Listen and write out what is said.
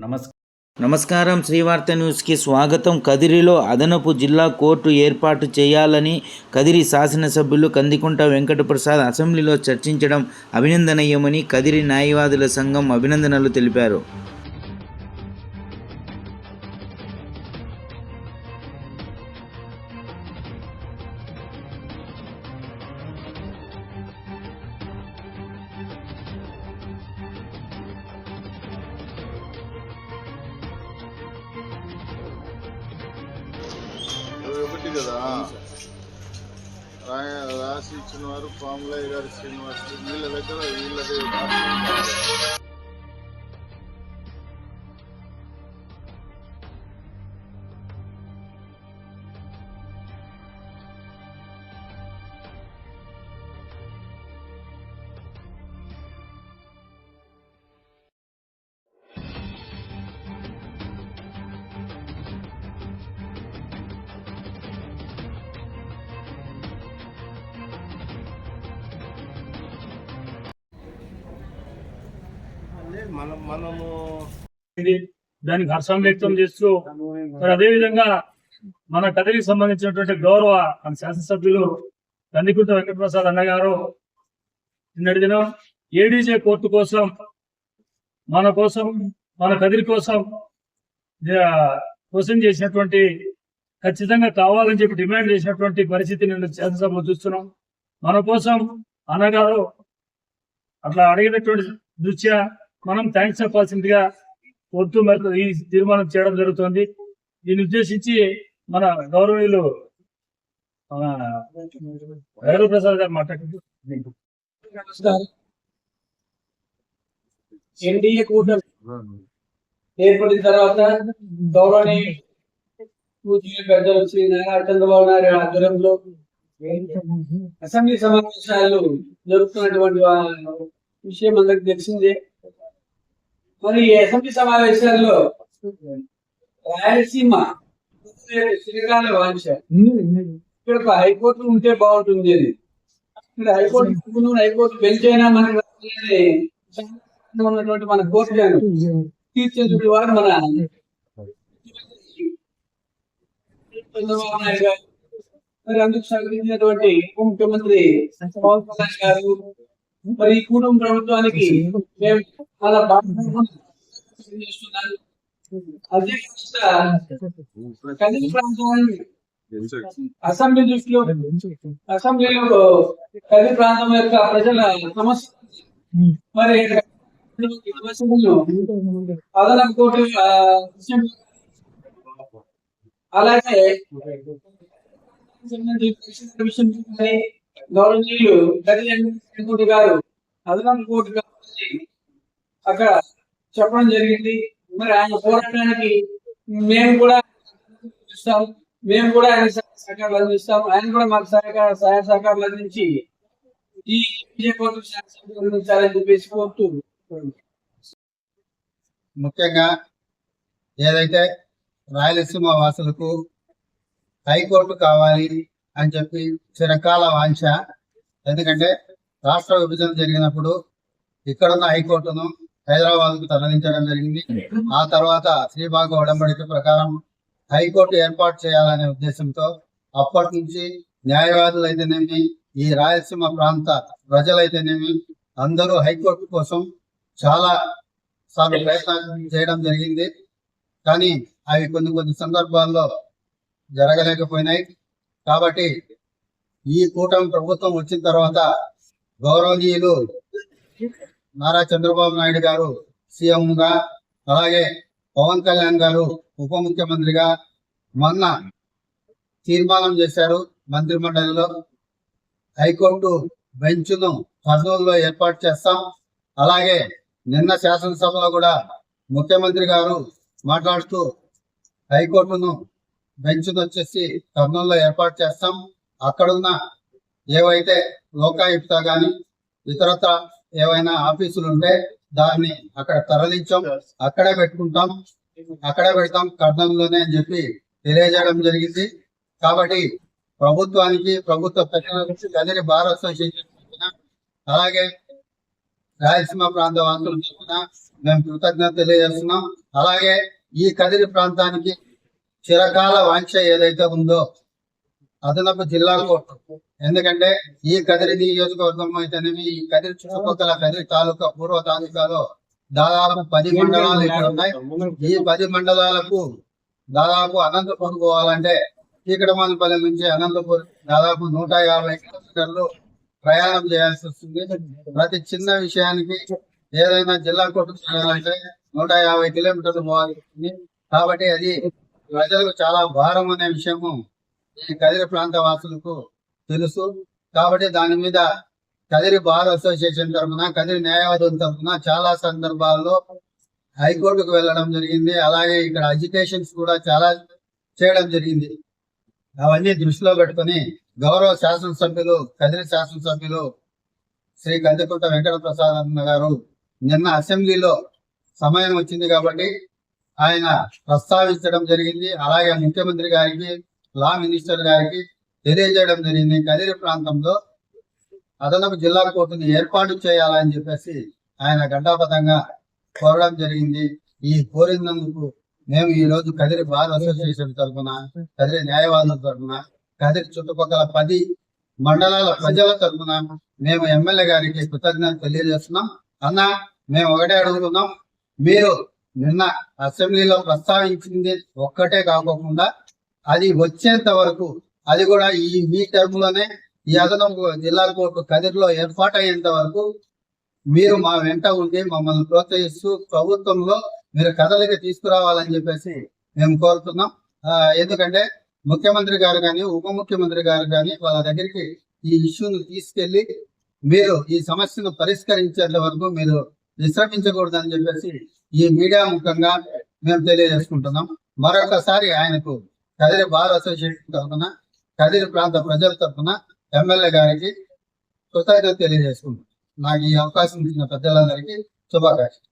నమస్కారం. శ్రీవార్త న్యూస్కి స్వాగతం. కదిరిలో అదనపు జిల్లా కోర్టు ఏర్పాటు చేయాలని కదిరి శాసనసభ్యులు కందికుంట వెంకటప్రసాద్ అసెంబ్లీలో చర్చించడం అభినందనీయమని కదిరి న్యాయవాదుల సంఘం అభినందనలు తెలిపారు. ఒకటి కదా రాసి ఇచ్చిన వారు పాములయ్య గారి శ్రీనివాస్ వీళ్ళ దగ్గర వీళ్ళది మనము దానికి హర్షం వ్యక్తం చేస్తూ మరి అదేవిధంగా మన కదిరికి సంబంధించినటువంటి గౌరవ మన శాసనసభ్యులు కందికుంట వెంకటప్రసాద్ అన్నగారు నిన్నటి దినం ఏడీజే కోర్టు కోసం మన కదిరి కోసం క్వశ్చన్ చేసినటువంటి ఖచ్చితంగా కావాలని చెప్పి డిమాండ్ చేసినటువంటి పరిస్థితి నిన్న శాసనసభలో చూస్తున్నాం. మన కోసం అన్నగారు అట్లా అడిగినటువంటి దృష్ట్యా మనం థ్యాంక్స్ చెప్పాల్సిందిగా కోర్టు మరి ఈ తీర్మానం చేయడం జరుగుతుంది. దీన్ని ఉద్దేశించి మన గౌరవనీయులు భైరవ ప్రసాద్ గారు మాట్లాడుతూ ఎన్డీఏ కూటమి ఏర్పడిన తర్వాత గౌరవనీయులు పెద్దలు శ్రీ నారా చంద్రబాబు నాయుడు ఆధ్వర్యంలో అసెంబ్లీ సమావేశాలు జరుగుతున్నటువంటి విషయం అందరికి తెలిసిందే. మరి అసెంబ్లీ సమావేశాల్లో రాయలసీమ శ్రీకాళ వాంఛ ఇక్కడ ఒక హైకోర్టు ఉంటే బాగుంటుంది అని ఇక్కడ హైకోర్టు బెంచ్ అయినా మనకి ఉన్నటువంటి మన కోర్టు తీర్చేటువంటి వారు మన చంద్రబాబు నాయుడు గారు, మరి అందుకు సహకరించినటువంటి ఉప ముఖ్యమంత్రి పవన్ కళ్యాణ్ గారు, మరి ఈ కుటుంబ ప్రభుత్వానికి మేము చాలా బాధ్యత చేస్తున్నాను. అదే కదిరి ప్రాంతాన్ని అసెంబ్లీ దృష్టిలో అసెంబ్లీలో కదిరి ప్రాంతం యొక్క ప్రజల సమస్య మరి అదనపు కోర్టు అలాగే గౌరవనీయులు కదిరి గారు అదనపు కోర్టు అక్కడ చెప్పడం జరిగింది. మరి ఆయన పోరాటానికి మేము కూడా ఆయన సహకారాలు అందిస్తాం. ఆయన కూడా మాకు సహాయ సహకారాలు అందించి ఈ కోర్టు అందించాలని చెప్పేసి కోరుతూ, ముఖ్యంగా ఏదైతే రాయలసీమ వాసులకు హైకోర్టు కావాలి అని చెప్పి చిరకాల వాంఛ. ఎందుకంటే రాష్ట్ర విభజన జరిగినప్పుడు ఇక్కడున్న హైకోర్టును హైదరాబాద్ కు తరలించడం జరిగింది. ఆ తర్వాత శ్రీబాగ్ ఒడంబడిక ప్రకారం హైకోర్టు ఏర్పాటు చేయాలనే ఉద్దేశంతో అప్పటి నుంచి న్యాయవాదులు అయితేనేమి, ఈ రాయలసీమ ప్రాంత ప్రజలైతేనేమి అందరూ హైకోర్టు కోసం చాలా సార్లు ప్రయత్నం చేయడం జరిగింది. కానీ అవి కొన్ని సందర్భాల్లో జరగలేకపోయినాయి. కాబట్టి ఈ కూటమి ప్రభుత్వం వచ్చిన తర్వాత గౌరవనీయులు నారా చంద్రబాబు నాయుడు గారు సీఎం గా, అలాగే పవన్ కళ్యాణ్ గారు ఉప ముఖ్యమంత్రిగా మొన్న తీర్మానం చేశారు మంత్రిమండలిలో. హైకోర్టు బెంచ్ను కర్నూలులో ఏర్పాటు చేస్తాం. అలాగే నిన్న శాసనసభలో కూడా ముఖ్యమంత్రి గారు మాట్లాడుతూ హైకోర్టును బెంచ్ను వచ్చేసి కర్నూలులో ఏర్పాటు చేస్తాం. అక్కడున్న ఏవైతే లోకాయుక్త గాని ఇతరత్ర ఏవైనా ఆఫీసులు ఉంటే దాన్ని అక్కడ తరలించాం, అక్కడే పెట్టుకుంటాం, అక్కడే పెడతాం కర్నూలులోనే అని చెప్పి తెలియజేయడం జరిగింది. కాబట్టి ప్రభుత్వానికి, ప్రభుత్వ పెద్దలకు, కదిరి బార్ అసోసియేషన్ అలాగే రాయలసీమ ప్రాంత వాసుల తరఫున మేము కృతజ్ఞత తెలియజేస్తున్నాం. అలాగే ఈ కదిరి ప్రాంతానికి చిరకాల వాంఛ ఏదైతే ఉందో అదనపు జిల్లా కోర్టు, ఎందుకంటే ఈ కదిరి నియోజకవర్గం అయితేనేమి ఈ కదిరి చుట్టుపక్కల కదిరి తాలూకా పూర్వ తాలూకాలో దాదాపు 10 మండలాలు ఇక్కడ ఉన్నాయి. ఈ 10 మండలాలకు దాదాపు అనంతపూర్ పోవాలంటే చీకటమానపల్లి నుంచి అనంతపూర్ దాదాపు 150 కిలోమీటర్లు ప్రయాణం చేయాల్సి వస్తుంది. ప్రతి చిన్న విషయానికి ఏదైనా జిల్లా కోర్టుకు చేయాలంటే 150 కిలోమీటర్లు పోవాలి. కాబట్టి అది ప్రజలకు చాలా భారం అనే విషయము ఈ కదిరి ప్రాంత వాసులకు తెలుసు. కాబట్టి దాని మీద కదిరి బార్ అసోసియేషన్ తరఫున, కదిరి న్యాయవాదుల తరఫున చాలా సందర్భాల్లో హైకోర్టుకు వెళ్ళడం జరిగింది. అలాగే ఇక్కడ అజిటేషన్స్ కూడా చాలా చేయడం జరిగింది. అవన్నీ దృష్టిలో పెట్టుకుని గౌరవ శాసనసభ్యులు, కదిరి శాసనసభ్యులు శ్రీ కందికుంట వెంకట ప్రసాద్ అన్న గారు నిన్న అసెంబ్లీలో సమయం వచ్చింది కాబట్టి ఆయన ప్రస్తావించడం జరిగింది. అలాగే ముఖ్యమంత్రి గారికి, లా మినిస్టర్ గారికి తెలియజేయడం జరిగింది. కదిరి ప్రాంతంలో అదనపు జిల్లా కోర్టుని ఏర్పాటు చేయాలని చెప్పేసి ఆయన ఘంటాపథంగా కోరడం జరిగింది. ఈ కోరినందుకు మేము ఈ రోజు కదిరి బార్ అసోసియేషన్ తరఫున, కదిరి న్యాయవాదుల తరఫున, కదిరి చుట్టుపక్కల 10 మండలాల ప్రజల తరఫున మేము ఎమ్మెల్యే గారికి కృతజ్ఞత తెలియజేస్తున్నాం. అన్న, మేము ఒకటే అడుగుతున్నాం, మీరు నిన్న అసెంబ్లీలో ప్రస్తావించింది ఒక్కటే కాకుండా అది వచ్చేంత వరకు, అది కూడా ఈ టర్మ్ లోనే ఈ అదనపు జిల్లా కోర్టు కదిరిలో ఏర్పాటయ్యేంత వరకు మీరు మా వెంట ఉండి మమ్మల్ని ప్రోత్సహిస్తూ ప్రభుత్వంలో మీరు కదలిక తీసుకురావాలని చెప్పేసి మేము కోరుతున్నాం. ఎందుకంటే ముఖ్యమంత్రి గారు కానీ, ఉప ముఖ్యమంత్రి గారు కానీ వాళ్ళ దగ్గరికి ఈ ఇష్యూను తీసుకెళ్లి మీరు ఈ సమస్యను పరిష్కరించేంత వరకు మీరు విశ్రమించకూడదని చెప్పేసి ఈ మీడియా ముఖంగా మేము తెలియజేసుకుంటున్నాం. మరొకసారి ఆయనకు కదిరి బార్ అసోసియేషన్ తరఫున, కదిరి ప్రాంత ప్రజల తరఫున ఎమ్మెల్యే గారికి కృతజ్ఞత తెలియజేసుకుంటున్నాం. నాకు ఈ అవకాశం ఇచ్చిన పెద్దలందరికీ శుభాకాంక్షలు.